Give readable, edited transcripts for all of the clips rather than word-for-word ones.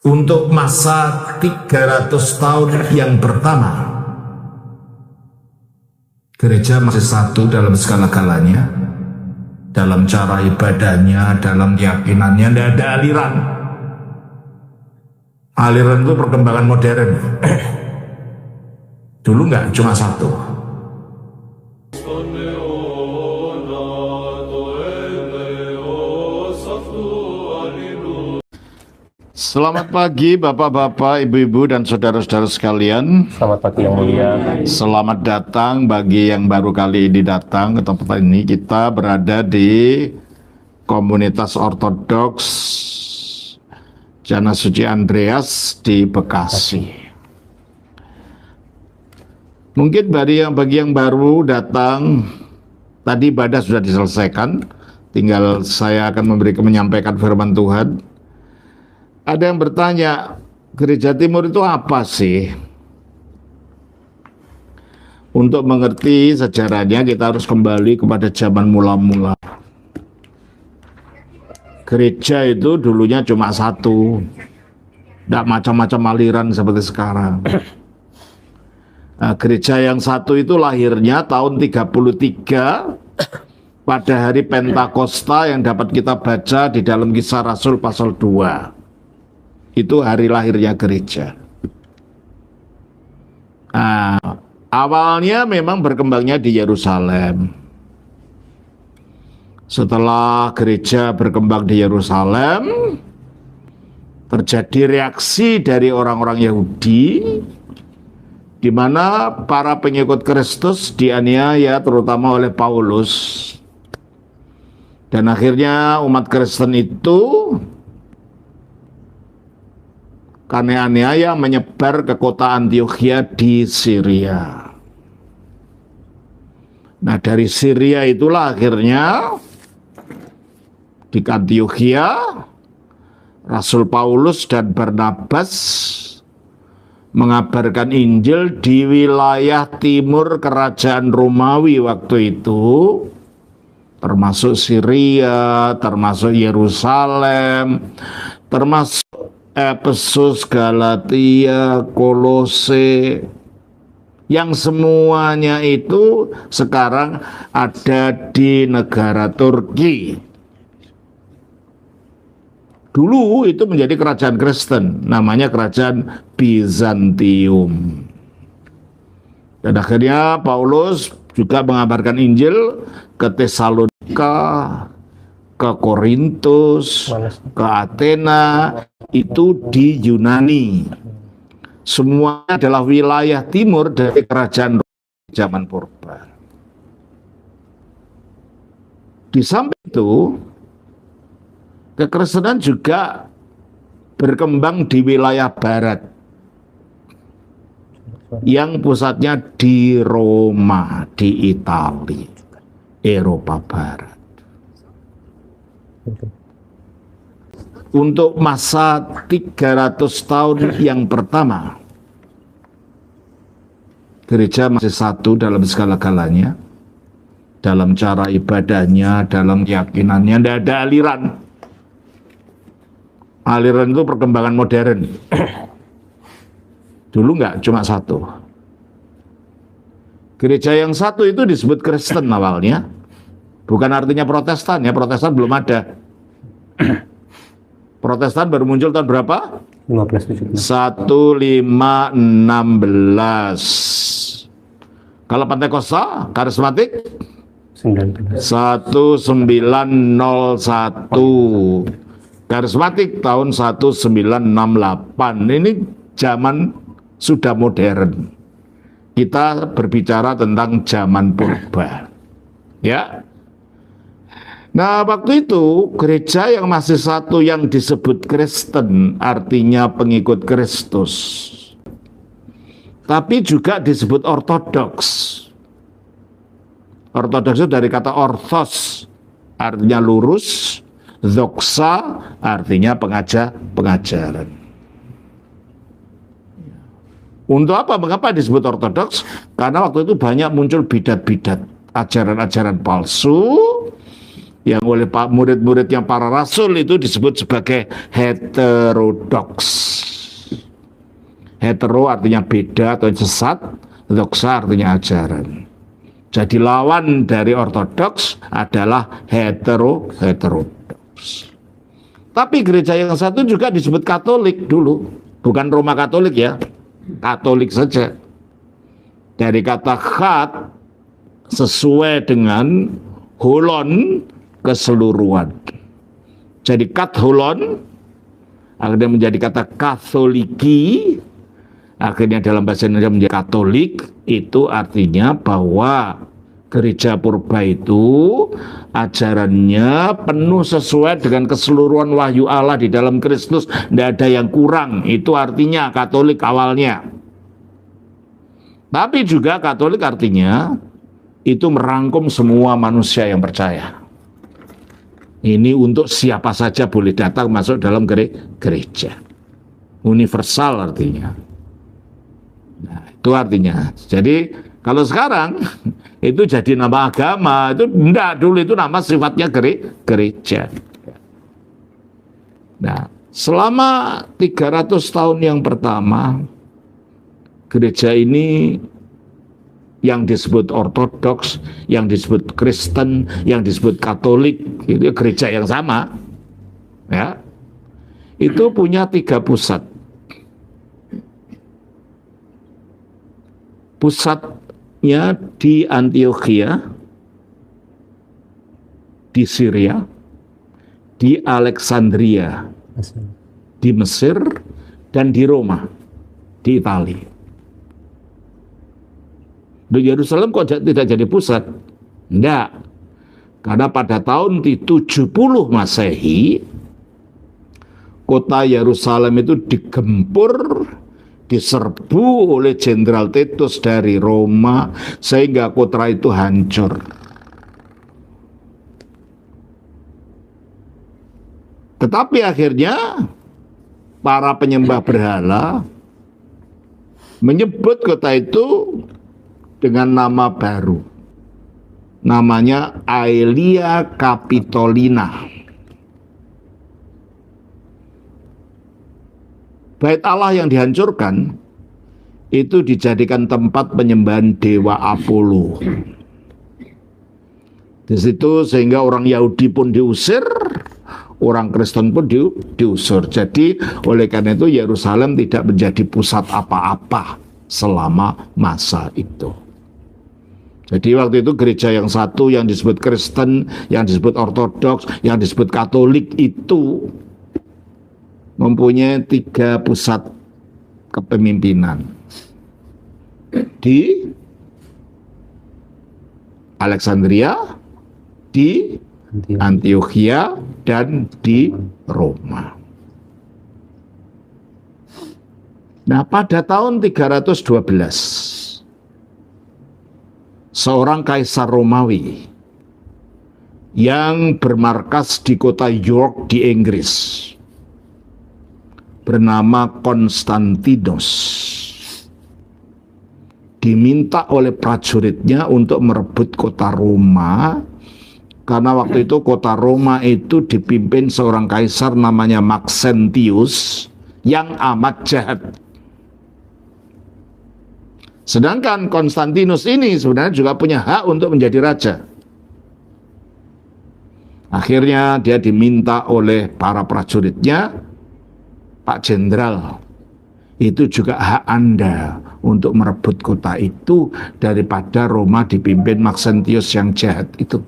Untuk masa 300 tahun yang pertama, gereja masih satu dalam segala-galanya, dalam cara ibadahnya, dalam keyakinannya, tidak ada aliran. Aliran itu perkembangan modern. Dulu nggak cuma satu. Selamat pagi Bapak-Bapak, Ibu-Ibu, dan Saudara-saudara sekalian. Selamat pagi yang mulia. Selamat datang bagi yang baru kali ini datang ke tempat ini. Kita berada di komunitas ortodoks Jana Suci Andreas di Bekasi. Mungkin bagi yang baru datang, tadi ibadah sudah diselesaikan, tinggal saya akan menyampaikan firman Tuhan. Ada yang bertanya, Gereja Timur itu apa sih? Untuk mengerti sejarahnya kita harus kembali kepada zaman mula-mula. Gereja itu dulunya cuma satu, tidak macam-macam aliran seperti sekarang. Nah, gereja yang satu itu lahirnya tahun 33 pada hari Pentakosta yang dapat kita baca di dalam Kisah Rasul pasal 2. Itu hari lahirnya gereja. Nah, awalnya memang berkembangnya di Yerusalem. Setelah gereja berkembang di Yerusalem, terjadi reaksi dari orang-orang Yahudi, di mana para pengikut Kristus dianiaya terutama oleh Paulus. Dan akhirnya umat Kristen itu karena aniaya menyebar ke kota Antiokhia di Syria. Nah, dari Syria itulah akhirnya di Antiokhia Rasul Paulus dan Barnabas mengabarkan Injil di wilayah timur kerajaan Romawi waktu itu, termasuk Syria, termasuk Yerusalem, termasuk Efesus, Galatia, Kolose, yang semuanya itu sekarang ada di negara Turki. Dulu itu menjadi kerajaan Kristen, namanya kerajaan Bizantium. Dan akhirnya Paulus juga mengabarkan Injil ke Tesalonika, ke Korintus, ke Athena, itu di Yunani. Semua adalah wilayah timur dari kerajaan zaman purba. Di samping itu, kekristenan juga berkembang di wilayah barat, yang pusatnya di Roma, di Italia, Eropa Barat. Untuk masa 300 tahun yang pertama, gereja masih satu dalam segala-galanya, dalam cara ibadahnya, dalam keyakinannya, tidak ada aliran. Aliran itu perkembangan modern. Dulu nggak cuma satu. Gereja yang satu itu disebut Kristen awalnya, bukan artinya Protestan ya, Protestan belum ada. Protestan baru muncul tahun berapa? 1517. 1516. Kalau Pentakosta, Karismatik 1901. Karismatik tahun 1968. Ini zaman sudah modern. Kita berbicara tentang zaman purba. Ya. Nah, waktu itu gereja yang masih satu yang disebut Kristen, artinya pengikut Kristus, tapi juga disebut ortodoks. Ortodoks itu dari kata orthos, artinya lurus, doxa, artinya pengajaran. Untuk apa? Mengapa disebut ortodoks? Karena waktu itu banyak muncul bidat-bidat, ajaran-ajaran palsu, yang oleh murid-muridnya para rasul itu disebut sebagai heterodoks. Hetero artinya beda atau sesat, doxa artinya ajaran. Jadi lawan dari ortodoks adalah heterodoks. Tapi gereja yang satu juga disebut Katolik dulu, bukan Roma Katolik ya, Katolik saja. Dari kata khat sesuai dengan holon, keseluruhan. Jadi katholon akhirnya menjadi kata katoliki, akhirnya dalam bahasa Indonesia menjadi Katolik. Itu artinya bahwa gereja purba itu ajarannya penuh sesuai dengan keseluruhan wahyu Allah di dalam Kristus, tidak ada yang kurang. Itu artinya Katolik awalnya. Tapi juga Katolik artinya itu merangkum semua manusia yang percaya. Ini untuk siapa saja boleh datang masuk dalam gereja. Universal artinya. Nah, itu artinya. Jadi kalau sekarang itu jadi nama agama, itu enggak, dulu itu nama sifatnya gereja. Nah, selama 300 tahun yang pertama, gereja ini yang disebut ortodoks, yang disebut Kristen, yang disebut Katolik, itu gereja yang sama, ya, itu punya 3 pusat. Pusatnya di Antiokhia, di Syria, di Alexandria, di Mesir, dan di Roma, di Italia. Di Yerusalem kok tidak jadi pusat? Enggak. Karena pada tahun 70 Masehi, kota Yerusalem itu digempur, diserbu oleh Jenderal Titus dari Roma, sehingga kota itu hancur. Tetapi akhirnya para penyembah berhala menyebut kota itu dengan nama baru. Namanya Aelia Capitolina. Bait Allah yang dihancurkan itu dijadikan tempat penyembahan dewa Apollo. Di situ sehingga orang Yahudi pun diusir, orang Kristen pun diusir. Jadi oleh karena itu Yerusalem tidak menjadi pusat apa-apa selama masa itu. Jadi waktu itu gereja yang satu yang disebut Kristen, yang disebut Ortodoks, yang disebut Katolik itu mempunyai 3 pusat kepemimpinan. Di Alexandria, di Antiokhia, dan di Roma. Nah, pada tahun 312 seorang kaisar Romawi yang bermarkas di kota York di Inggris bernama Konstantinus diminta oleh prajuritnya untuk merebut kota Roma, karena waktu itu kota Roma itu dipimpin seorang kaisar namanya Maxentius yang amat jahat. Sedangkan Konstantinus ini sebenarnya juga punya hak untuk menjadi raja. Akhirnya dia diminta oleh para prajuritnya, Pak Jenderal, itu juga hak Anda untuk merebut kota itu daripada Roma dipimpin Maxentius yang jahat itu.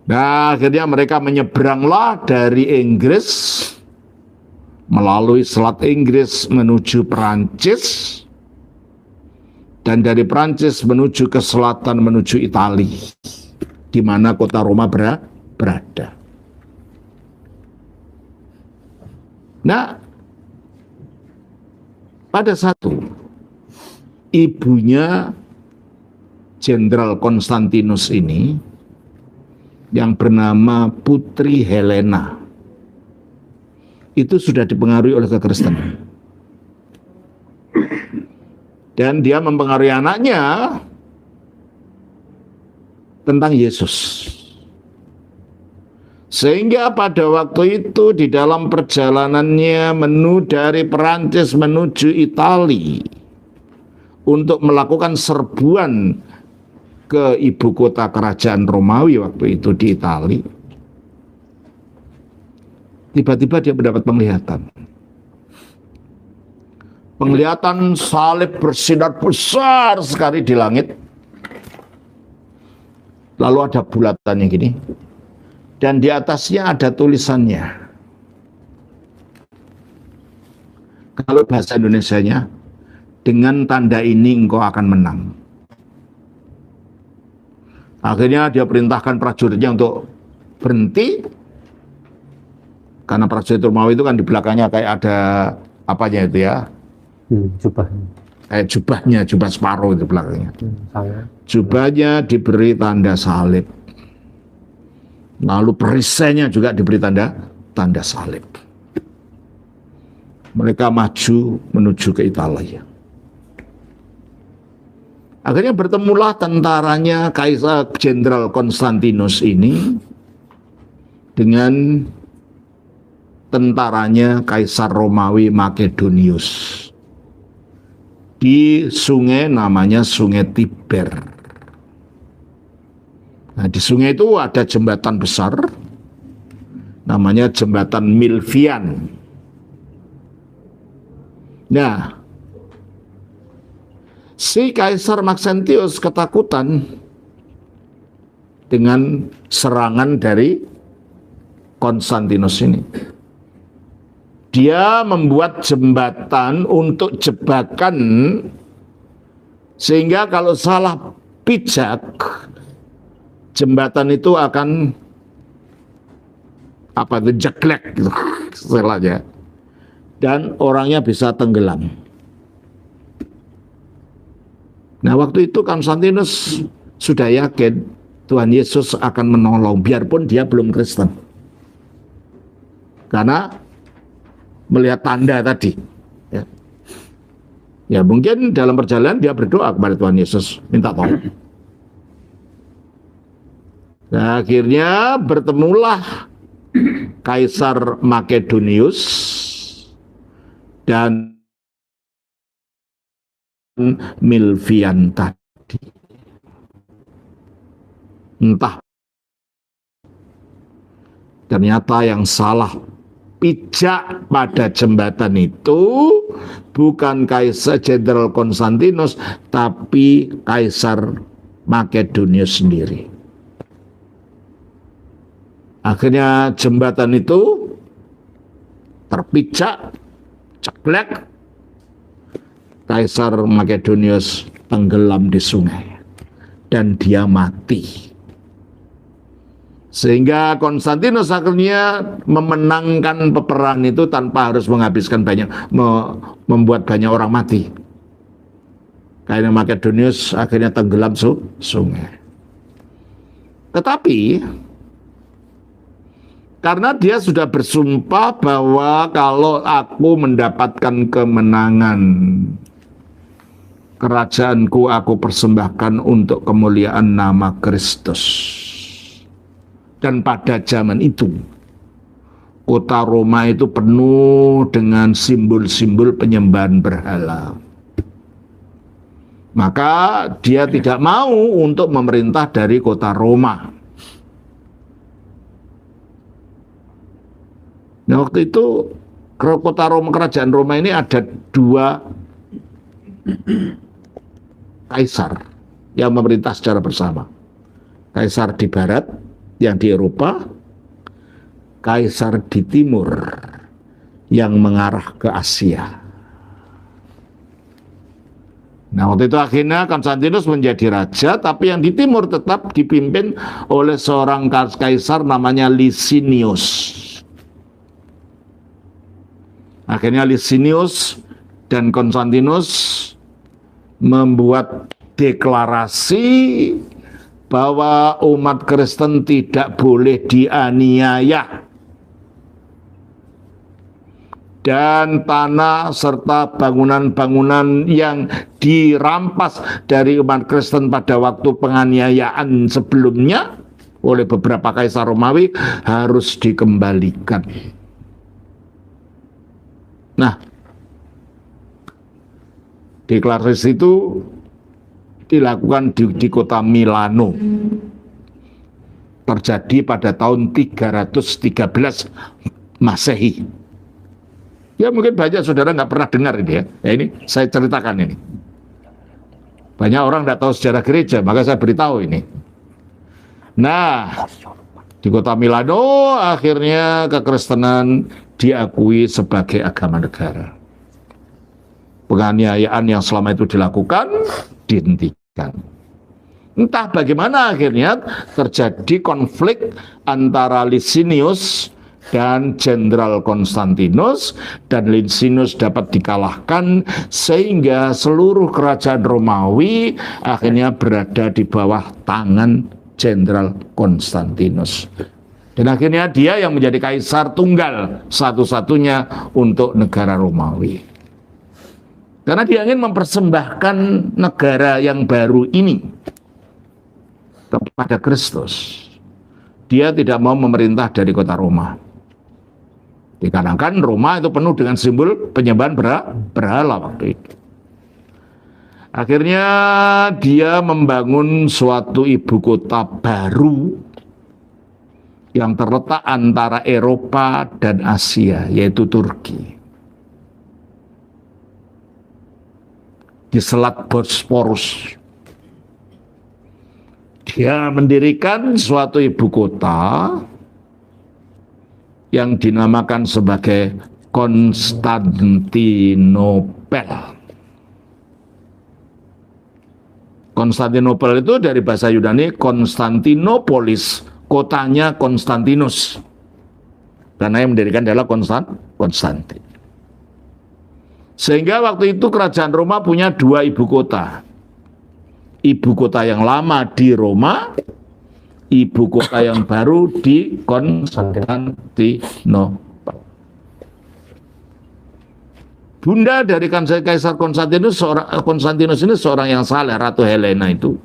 Nah, akhirnya mereka menyeberanglah dari Inggris melalui Selat Inggris menuju Perancis, dan dari Perancis menuju ke selatan menuju Italia, di mana kota Roma berada. Nah, pada satu ibunya Jenderal Konstantinus ini yang bernama Putri Helena itu sudah dipengaruhi oleh kekristenan. Dan dia mempengaruhi anaknya tentang Yesus. Sehingga pada waktu itu di dalam perjalanannya dari Perancis menuju Italia untuk melakukan serbuan ke ibu kota kerajaan Romawi waktu itu di Italia, tiba-tiba dia mendapat penglihatan. Penglihatan salib bersinar besar sekali di langit. Lalu ada bulatannya gini. Dan di atasnya ada tulisannya. Kalau bahasa Indonesianya, dengan tanda ini engkau akan menang. Akhirnya dia perintahkan prajuritnya untuk berhenti. Karena prajurit Romawi itu kan di belakangnya kayak ada apanya itu ya. Jubahnya. Kayak jubahnya, jubah separuh di belakangnya. Saya. Jubahnya diberi tanda salib. Lalu perisainya juga diberi tanda salib. Mereka maju menuju ke Italia. Akhirnya bertemulah tentaranya Kaisar Jenderal Konstantinus ini dengan tentaranya Kaisar Romawi Makedonius di sungai namanya Sungai Tiber. Nah, di sungai itu ada jembatan besar, namanya jembatan Milvian. Nah, si Kaisar Maxentius ketakutan dengan serangan dari Konstantinus ini. Dia membuat jembatan untuk jebakan, sehingga kalau salah pijak, jembatan itu akan jeglek gitu istilahnya, dan orangnya bisa tenggelam. Nah, waktu itu Konstantinus sudah yakin Tuhan Yesus akan menolong biarpun dia belum Kristen, karena melihat tanda tadi ya mungkin dalam perjalanan dia berdoa kepada Tuhan Yesus minta tolong. Nah, akhirnya bertemulah Kaisar Makedonius dan Milvian tadi. Entah ternyata yang salah pijak pada jembatan itu bukan Kaisar Jenderal Konstantinus, tapi Kaisar Makedonius sendiri. Akhirnya jembatan itu terpijak, ceklek, Kaisar Makedonius tenggelam di sungai dan dia mati. Sehingga Konstantinus akhirnya memenangkan peperangan itu tanpa harus menghabiskan membuat banyak orang mati. Karena Makedonius akhirnya tenggelam sungai. Tetapi karena dia sudah bersumpah bahwa kalau aku mendapatkan kemenangan, kerajaanku aku persembahkan untuk kemuliaan nama Kristus. Dan pada zaman itu, kota Roma itu penuh dengan simbol-simbol penyembahan berhala. Maka dia tidak mau untuk memerintah dari kota Roma. Nah, waktu itu kota Roma, kerajaan Roma ini ada dua kaisar yang memerintah secara bersama. Kaisar di barat yang di Eropa, kaisar di timur yang mengarah ke Asia. Nah, waktu itu akhirnya Konstantinus menjadi raja, tapi yang di timur tetap dipimpin oleh seorang kaisar namanya Licinius. Akhirnya Licinius dan Konstantinus membuat deklarasi bahwa umat Kristen tidak boleh dianiaya. dan tanah serta bangunan-bangunan yang dirampas dari umat Kristen pada waktu penganiayaan sebelumnya oleh beberapa kaisar Romawi harus dikembalikan. Nah, deklarasi itu dilakukan di kota Milano. Terjadi pada tahun 313 Masehi. Ya mungkin banyak saudara nggak pernah dengar ini ya. Ya ini saya ceritakan ini. Banyak orang nggak tahu sejarah gereja, maka saya beritahu ini. Nah, di kota Milano akhirnya kekristenan diakui sebagai agama negara. Penganiayaan yang selama itu dilakukan dihentikan. Entah bagaimana akhirnya terjadi konflik antara Licinius dan Jenderal Konstantinus, dan Licinius dapat dikalahkan sehingga seluruh kerajaan Romawi akhirnya berada di bawah tangan Jenderal Konstantinus. Dan akhirnya dia yang menjadi kaisar tunggal satu-satunya untuk negara Romawi. Karena dia ingin mempersembahkan negara yang baru ini kepada Kristus. Dia tidak mau memerintah dari kota Roma. Dikarenakan Roma itu penuh dengan simbol penyembahan berhala waktu itu. Akhirnya dia membangun suatu ibu kota baru yang terletak antara Eropa dan Asia, yaitu Turki. Di Selat Bosporus. Dia mendirikan suatu ibu kota yang dinamakan sebagai Konstantinopel. Konstantinopel itu dari bahasa Yunani Konstantinopolis, kotanya Konstantinus. Karena yang mendirikan adalah Konstantin. Sehingga waktu itu kerajaan Roma punya dua ibu kota. Ibu kota yang lama di Roma, ibu kota yang baru di Konstantinopel. Bunda dari Kaisar Konstantinus ini seorang yang saleh, Ratu Helena itu.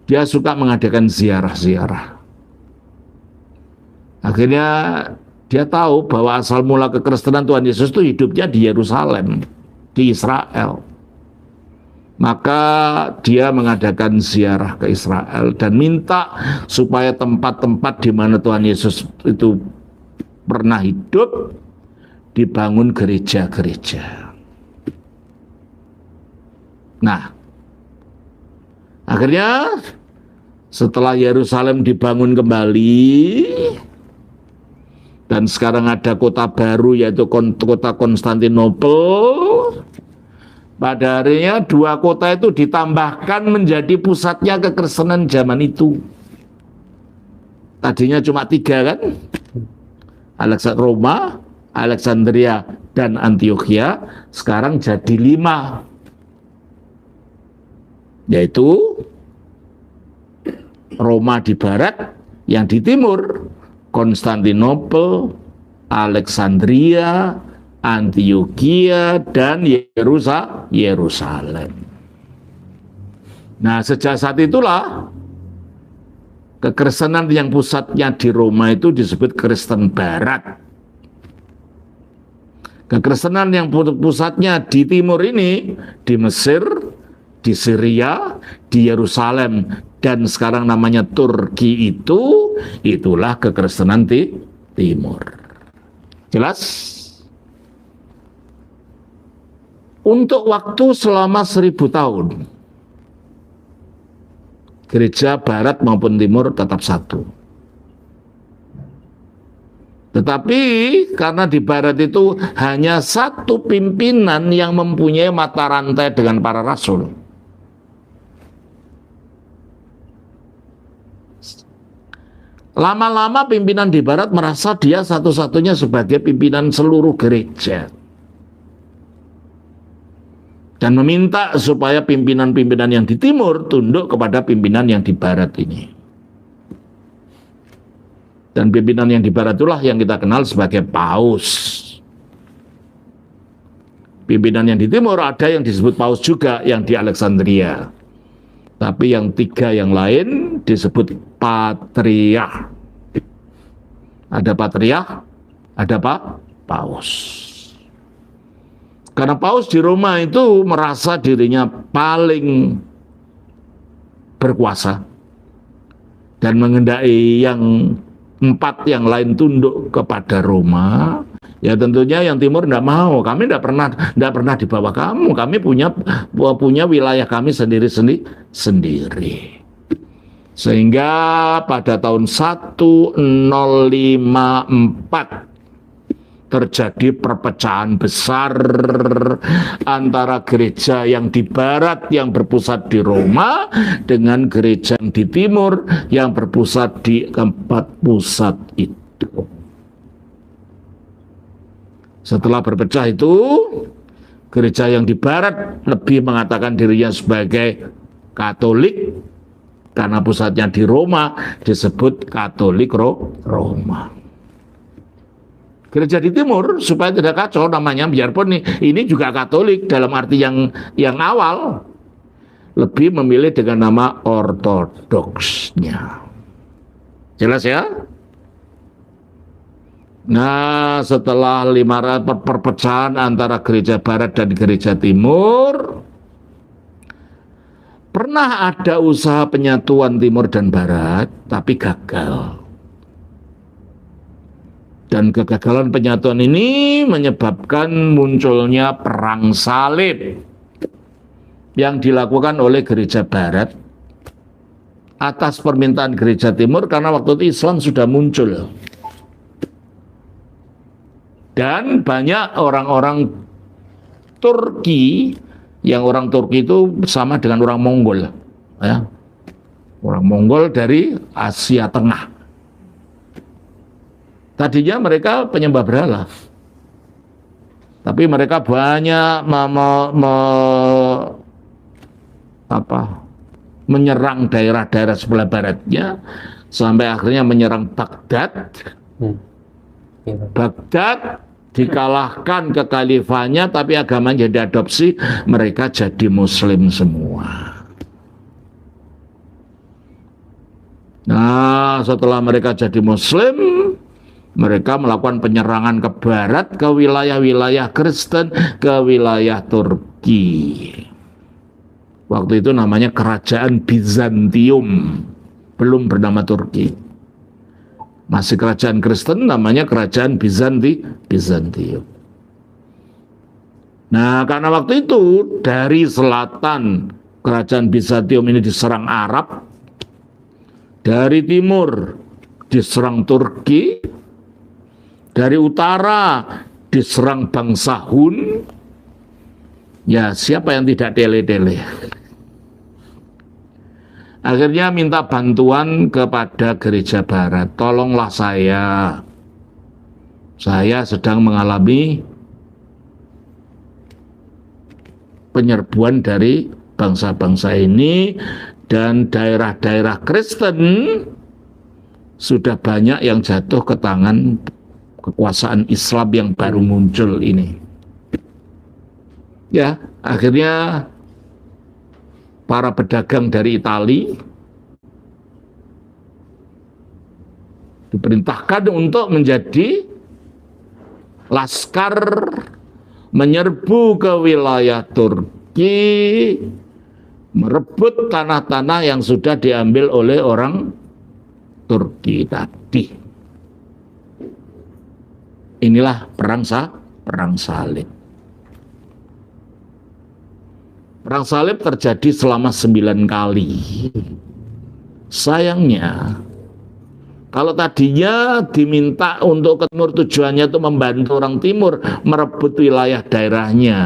Dia suka mengadakan ziarah-ziarah. Akhirnya dia tahu bahwa asal mula kekristenan Tuhan Yesus itu hidupnya di Yerusalem, di Israel. Maka dia mengadakan ziarah ke Israel dan minta supaya tempat-tempat di mana Tuhan Yesus itu pernah hidup dibangun gereja-gereja. Nah, akhirnya setelah Yerusalem dibangun kembali dan sekarang ada kota baru yaitu kota Konstantinopel. Pada harinya dua kota itu ditambahkan menjadi pusatnya kekristenan zaman itu. Tadinya cuma 3 kan? Roma, Alexandria, dan Antioquia. Sekarang jadi 5. Yaitu Roma di barat, yang di timur Konstantinopel, Alexandria, Antioquia, dan Yerusalem. Nah, sejak saat itulah kekristenan yang pusatnya di Roma itu disebut Kristen Barat. Kekristenan yang pusatnya di timur ini, di Mesir, di Syria, di Yerusalem, dan sekarang namanya Turki itulah kekristenan di timur. Jelas? Untuk waktu selama 1000 tahun, gereja barat maupun timur tetap satu. Tetapi karena di barat itu hanya satu pimpinan yang mempunyai mata rantai dengan para rasul. Lama-lama pimpinan di barat merasa dia satu-satunya sebagai pimpinan seluruh gereja. Dan meminta supaya pimpinan-pimpinan yang di timur tunduk kepada pimpinan yang di barat ini. Dan pimpinan yang di barat itulah yang kita kenal sebagai paus. Pimpinan yang di timur, ada yang disebut paus juga yang di Alexandria. Tapi yang 3 yang lain disebut patriark. Ada patriark, ada paus. Karena paus di Roma itu merasa dirinya paling berkuasa dan mengendaki yang 4 yang lain tunduk kepada Roma. Ya tentunya yang timur tidak mau. Kami tidak pernah di bawah kamu. Kami punya wilayah kami sendiri. Sehingga pada tahun 1054 terjadi perpecahan besar antara gereja yang di barat yang berpusat di Roma dengan gereja yang di timur yang berpusat di keempat pusat itu. Setelah berpecah itu, gereja yang di barat lebih mengatakan dirinya sebagai Katolik karena pusatnya di Roma, disebut Katolik Roma. Gereja di timur supaya tidak kacau namanya, biarpun ini juga Katolik dalam arti yang awal, lebih memilih dengan nama ortodoksnya. Jelas ya? Nah, setelah 500 perpecahan antara gereja barat dan gereja timur, pernah ada usaha penyatuan timur dan barat, tapi gagal. Dan kegagalan penyatuan ini menyebabkan munculnya perang salib yang dilakukan oleh gereja barat atas permintaan gereja timur karena waktu itu Islam sudah muncul. Dan banyak orang-orang Turki, yang orang Turki itu sama dengan orang Mongol, ya. Orang Mongol dari Asia Tengah. Tadinya mereka penyembah berhala, tapi mereka banyak menyerang daerah-daerah sebelah baratnya, sampai akhirnya menyerang Baghdad. Baghdad dikalahkan kekhalifannya, tapi agamanya diadopsi, mereka jadi Muslim semua. Nah, setelah mereka jadi Muslim, mereka melakukan penyerangan ke barat, ke wilayah-wilayah Kristen, ke wilayah Turki. Waktu itu namanya Kerajaan Bizantium, belum bernama Turki. Masih kerajaan Kristen, namanya Kerajaan Bizantium. Nah, karena waktu itu dari selatan Kerajaan Bizantium ini diserang Arab, dari timur diserang Turki, dari utara diserang bangsa Hun. Ya, siapa yang tidak tele-tele? Akhirnya minta bantuan kepada gereja barat. Tolonglah saya sedang mengalami penyerbuan dari bangsa-bangsa ini, dan daerah-daerah Kristen sudah banyak yang jatuh ke tangan kekuasaan Islam yang baru muncul ini. Ya, akhirnya para pedagang dari Italia diperintahkan untuk menjadi laskar menyerbu ke wilayah Turki, merebut tanah-tanah yang sudah diambil oleh orang Turki tadi. Inilah perang salib. Perang salib terjadi selama 9 kali. Sayangnya, kalau tadinya diminta untuk ke timur, tujuannya itu membantu orang timur merebut wilayah daerahnya,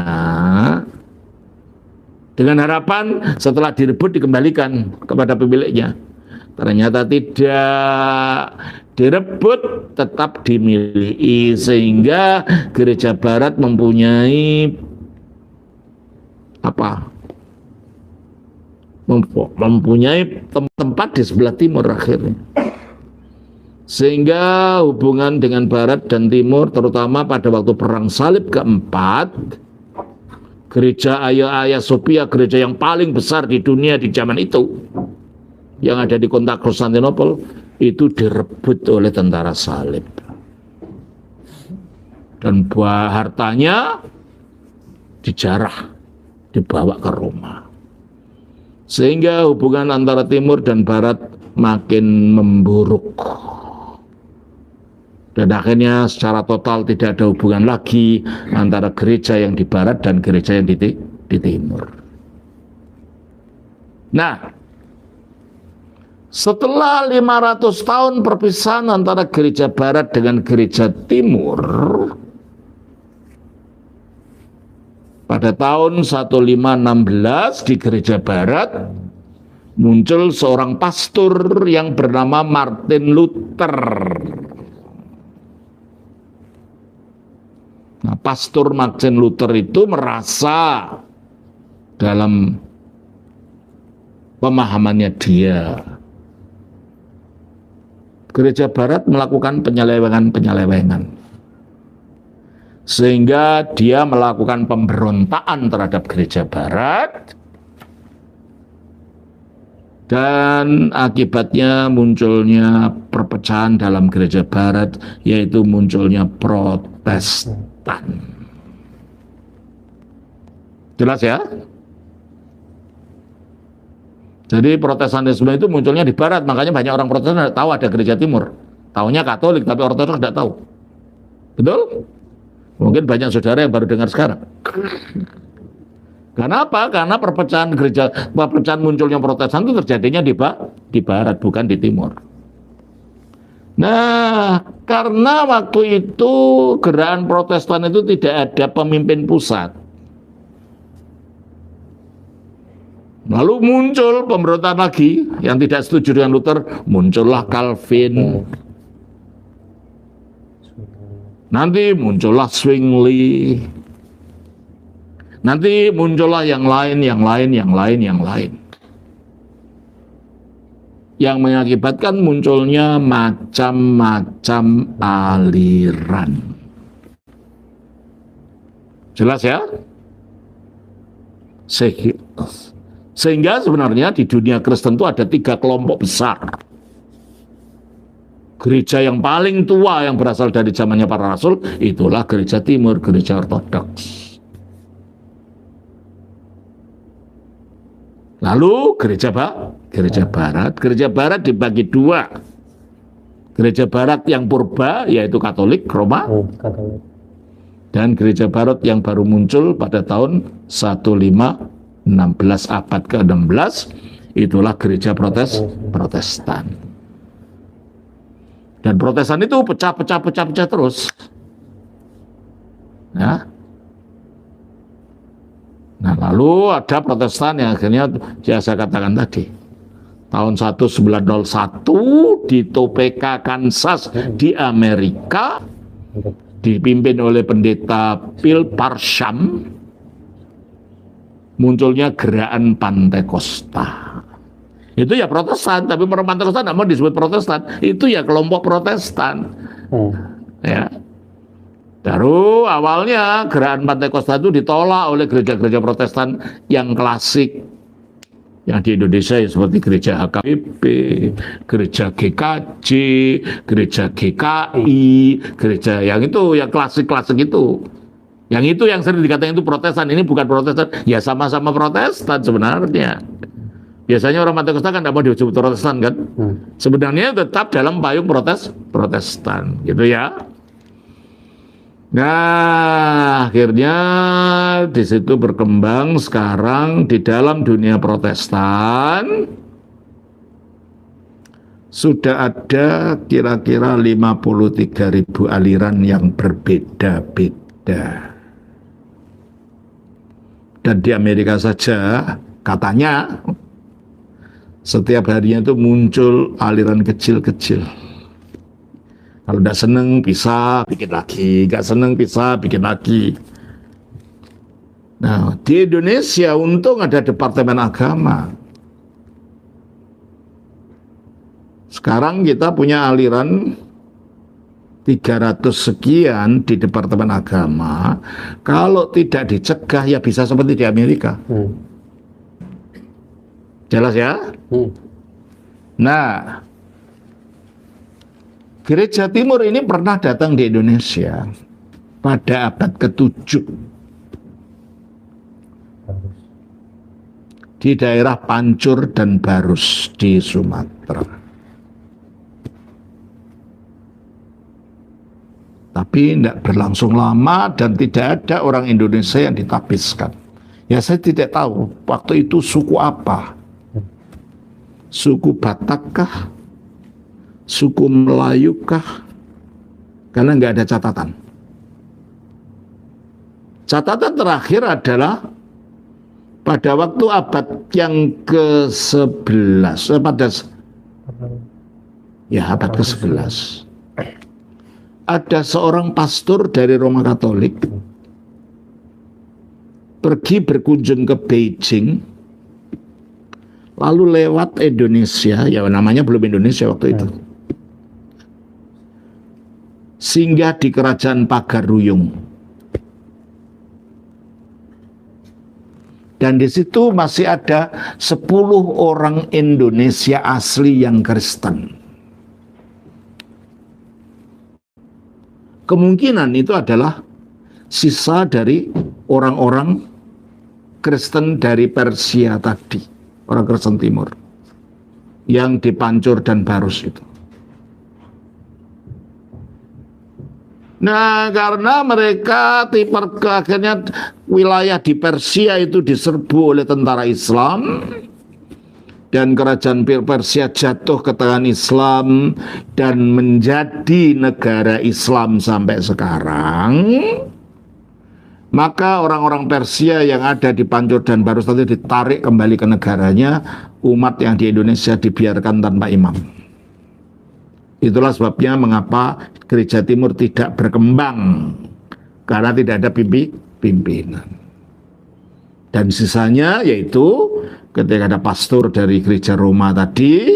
dengan harapan setelah direbut dikembalikan kepada pemiliknya. Ternyata tidak, direbut tetap dimiliki, sehingga gereja barat mempunyai tempat di sebelah timur akhirnya. Sehingga hubungan dengan barat dan timur, terutama pada waktu perang salib keempat, Gereja Hagia Sophia, gereja yang paling besar di dunia di zaman itu, yang ada di kota Konstantinopel, itu direbut oleh tentara salib. Dan hartanya dijarah, dibawa ke Roma. Sehingga hubungan antara timur dan barat makin memburuk. Dan akhirnya secara total tidak ada hubungan lagi antara gereja yang di barat dan gereja yang di timur. Nah, setelah 500 tahun perpisahan antara gereja barat dengan gereja timur, pada tahun 1516 di gereja barat muncul seorang pastor yang bernama Martin Luther. Nah, pastor Martin Luther itu merasa dalam pemahamannya dia, gereja barat melakukan penyelewengan. Sehingga dia melakukan pemberontakan terhadap gereja barat. Dan akibatnya munculnya perpecahan dalam gereja barat, yaitu munculnya Protestan. Jelas ya? Jadi Protestanisme itu munculnya di barat, makanya banyak orang Protestan tidak tahu ada gereja timur. Taunya Katolik, tapi Ortodoks tidak tahu. Betul? Mungkin banyak saudara yang baru dengar sekarang. Kenapa? Karena perpecahan munculnya Protestan itu terjadinya di barat, bukan di timur. Nah, karena waktu itu gerakan Protestan itu tidak ada pemimpin pusat. Lalu muncul pemberontakan lagi yang tidak setuju dengan Luther, muncullah Calvin. Nanti muncullah Zwingli. Nanti muncullah yang lain. Yang mengakibatkan munculnya macam-macam aliran. Jelas ya? Sehingga sebenarnya di dunia Kristen itu ada 3 kelompok besar. Gereja yang paling tua yang berasal dari zamannya para rasul, itulah gereja timur, gereja Ortodoks. Lalu gereja barat. Gereja barat dibagi 2. Gereja barat yang purba, yaitu Katolik, Roma. Dan gereja barat yang baru muncul pada tahun 1516, abad ke-16, itulah gereja Protestan. Dan Protestan itu pecah terus. Ya. Nah, lalu ada Protestan yang akhirnya saya katakan tadi, tahun 1901 di Topeka, Kansas di Amerika, dipimpin oleh pendeta Phil Parsham, munculnya gerakan Pantekosta. Itu ya Protestan, tapi orang Pantekosta tidak mau disebut Protestan, itu ya kelompok Protestan. Ya. Baru awalnya gerakan Pantekosta itu ditolak oleh gereja-gereja Protestan yang klasik, yang di Indonesia ya, seperti gereja HKBP, gereja GKJ, gereja GKI, gereja yang itu, yang klasik-klasik itu. Yang itu yang sering dikatakan itu Protestan, ini bukan Protestan, ya sama-sama Protestan sebenarnya. Biasanya orang Pantekosta kan tidak mau disebut Protestan kan, sebenarnya tetap dalam payung Protestan, gitu ya. Nah, akhirnya di situ berkembang sekarang di dalam dunia Protestan sudah ada kira-kira 53.000 aliran yang berbeda-beda. Dan di Amerika saja katanya setiap harinya itu muncul aliran kecil-kecil. Kalau tidak seneng bisa bikin lagi, nggak seneng bisa bikin lagi. Nah, di Indonesia untung ada Departemen Agama. Sekarang kita punya aliran 300 sekian di Departemen Agama, kalau tidak dicegah ya bisa seperti di Amerika. Jelas ya? Nah, Gereja Timur ini pernah datang di Indonesia pada abad ke-7 di daerah Pancur dan Barus di Sumatera. Tapi tidak berlangsung lama dan tidak ada orang Indonesia yang ditapiskan. Ya saya tidak tahu waktu itu suku apa. Suku Batak kah? Suku Melayu kah? Karena nggak ada catatan. Catatan terakhir adalah pada waktu abad yang ke-11, abad ke-11. Ada seorang pastor dari Roma Katolik pergi berkunjung ke Beijing, lalu lewat Indonesia, ya namanya belum Indonesia waktu itu, singgah di Kerajaan Pagaruyung, dan di situ masih ada 10 orang Indonesia asli yang Kristen. Kemungkinan itu adalah sisa dari orang-orang Kristen dari Persia tadi, orang Kristen Timur yang di Pancur dan Barus itu. Nah, karena mereka akhirnya wilayah di Persia itu diserbu oleh tentara Islam, dan kerajaan Persia jatuh ke tangan Islam dan menjadi negara Islam sampai sekarang, maka orang-orang Persia yang ada di Pancur dan Barus tadi ditarik kembali ke negaranya. Umat yang di Indonesia dibiarkan tanpa imam. Itulah sebabnya mengapa Gereja Timur tidak berkembang, karena tidak ada pimpinan. Dan sisanya yaitu ketika ada pastor dari Gereja Roma tadi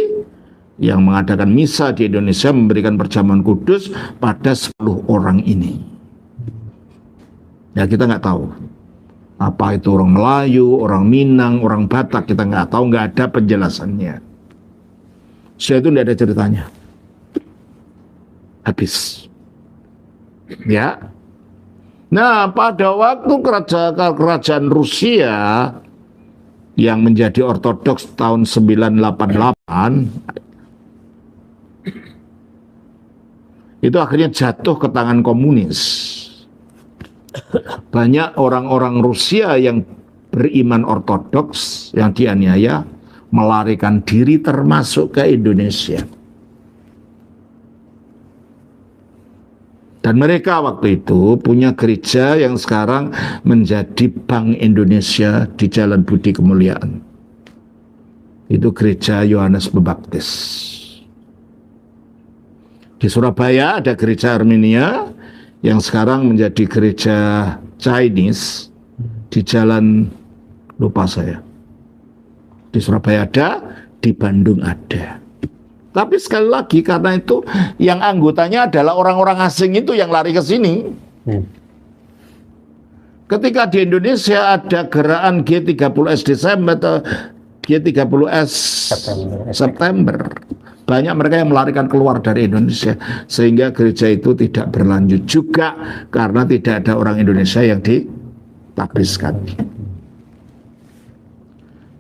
yang mengadakan misa di Indonesia, memberikan perjamuan kudus pada 10 orang ini. Ya kita nggak tahu apa itu orang Melayu, orang Minang, orang Batak, kita nggak tahu, nggak ada penjelasannya. Saya itu nggak ada ceritanya. Habis. Ya. Nah, pada waktu kerajaan Rusia yang menjadi Ortodoks tahun 988 itu akhirnya jatuh ke tangan komunis. Banyak orang-orang Rusia yang beriman Ortodoks yang dianiaya melarikan diri termasuk ke Indonesia. Dan mereka waktu itu punya gereja yang sekarang menjadi Bank Indonesia di Jalan Budi Kemuliaan. Itu Gereja Yohanes Pembaptis. Di Surabaya ada gereja Armenia yang sekarang menjadi gereja Chinese di Jalan, lupa saya. Di Surabaya ada, di Bandung ada. Tapi sekali lagi karena itu yang anggotanya adalah orang-orang asing itu yang lari ke sini. Ketika di Indonesia ada gerakan G30S Desember atau G30S September, banyak mereka yang melarikan keluar dari Indonesia, sehingga gereja itu tidak berlanjut juga karena tidak ada orang Indonesia yang ditabiskan.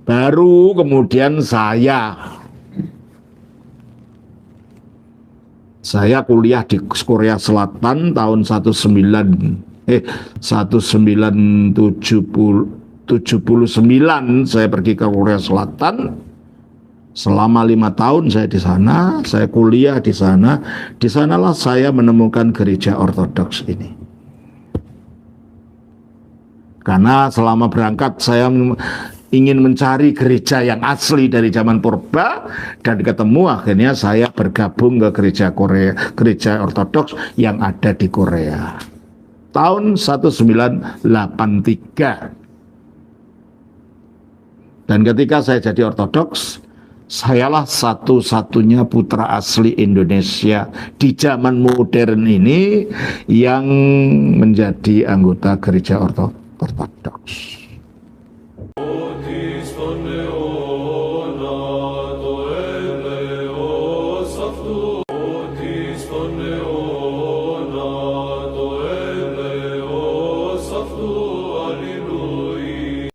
Baru kemudian saya kuliah di Korea Selatan tahun 1979. Saya pergi ke Korea Selatan selama 5 tahun. Saya di sana, saya kuliah di sana. Di sanalah saya menemukan gereja Ortodoks ini. Karena selama berangkat saya ingin mencari gereja yang asli dari zaman purba, dan ketemu, akhirnya saya bergabung ke gereja Ortodoks yang ada di Korea tahun 1983. Dan ketika saya jadi Ortodoks, Sayalah satu-satunya putra asli Indonesia di zaman modern ini yang menjadi anggota gereja ortodoks.